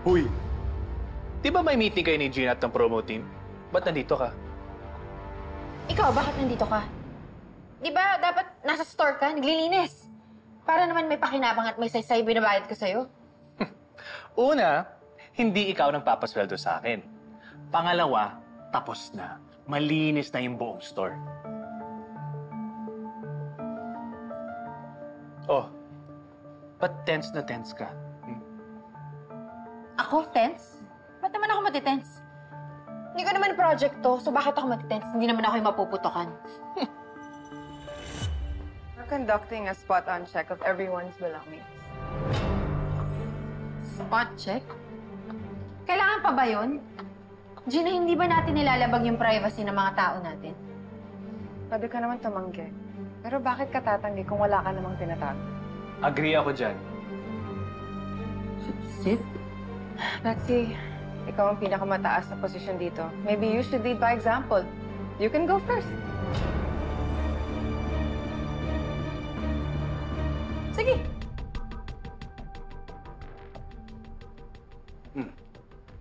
Huy! Di ba may meeting kayo ni Gina at ng promo team? Ba't nandito ka? Ikaw, bakit nandito ka? Di ba dapat nasa store ka, naglilinis? Para naman may pakinabang at may saysay binabayad ko sa'yo. Una, hindi ikaw nagpapasweldo sa akin. Pangalawa, tapos na. Malinis na yung buong store. Oh, ba't tense na tense ka? Ako, tense? Ba't naman ako matitense? Hindi ko naman project to, so bakit ako matitense? Hindi naman ako yung mapuputokan. We're conducting a spot-on check of everyone's belongings. Spot check? Kailangan pa ba yun? Gina, hindi ba natin nilalabag yung privacy ng mga tao natin? Pwede ka naman tumanggi. Pero bakit ka tatanggi kung wala ka namang tinatago? Agree ako dyan. Sid? Betsy, ikaw ang pinakamataas na posisyon dito. Maybe you should lead by example. You can go first. Sige.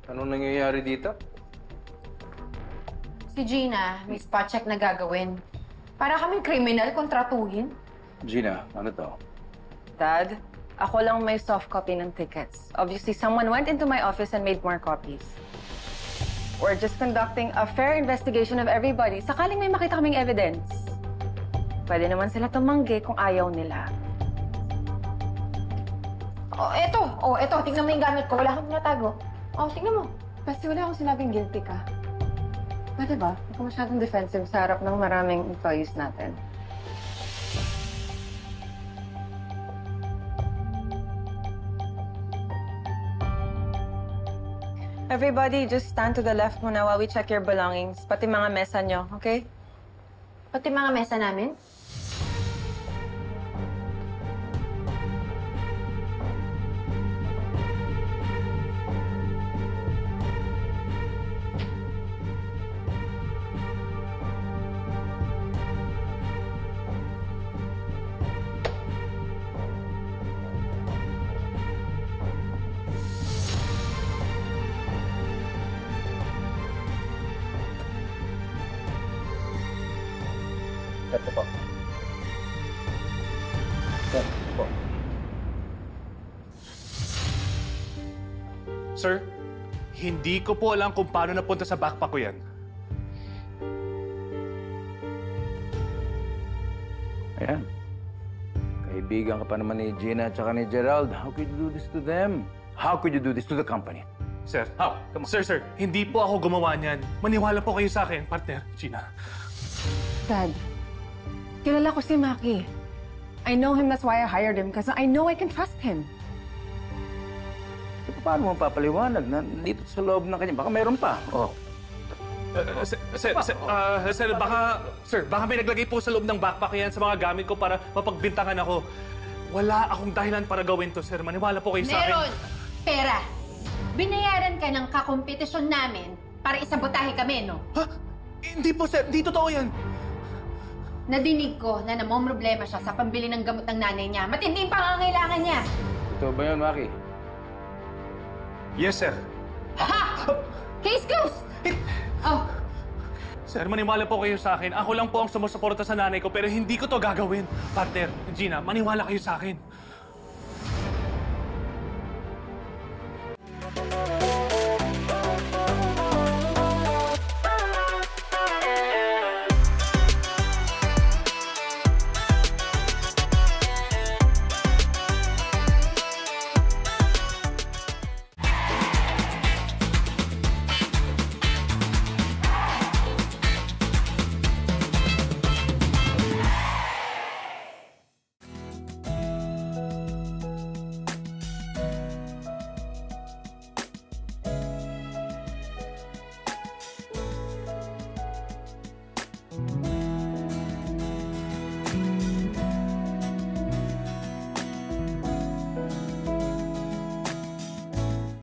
Anong nangyayari dito? Si Gina, may spot check na gagawin. Para kaming kriminal kung tratuhin. Gina, ano to? Dad, ako lang may soft copy ng tickets. Obviously, someone went into my office and made more copies. We're just conducting a fair investigation of everybody. Sakaling may makita kaming evidence. Pwede naman sila tumanggi kung ayaw nila. Eto. Tingnan mo yung gamit ko. Wala akong tinatago. Tingnan mo. Basta wala akong sinabing guilty ka. Pwede ba? Hindi ka masyadong defensive sa harap ng maraming employees natin. Everybody, just stand to the left muna while we check your belongings. Pati mga mesa nyo, okay? Pati mga mesa namin. Ito po. Ito po. Sir, hindi ko po alam kung paano napunta sa backpack ko yan. Ayan. Kaibigan ka pa naman ni Gina at saka ni Gerald. How could you do this to them? How could you do this to the company? Sir, sir, hindi po ako gumawa niyan. Maniwala po kayo sa akin, partner, Gina. Dad, kilala ko si Maki. I know him, that's why I hired him, because I know I can trust him. Paano mo papaliwanag na dito sa loob ng kanya? Baka meron pa. Oh. Sir, baka may naglagay po sa loob ng backpack yan sa mga gamit ko para mapagbintangan ako. Wala akong dahilan para gawin to, sir. Maniwala po kayo sa akin. Meron! Pera! Binayaran ka ng kakompetisyon namin para isabotahe kami, no? Ha? Hindi po, sir. Hindi totoo yan. Nadinig ko na namomroblema siya sa pambili ng gamot ng nanay niya. Matinding pangangailangan niya. Ito ba yun, Maki? Yes, sir. Ha! Case closed! Sir, maniwala po kayo sa akin. Ako lang po ang sumusuporta sa nanay ko pero hindi ko to gagawin. Partner, Gina, maniwala kayo sa akin.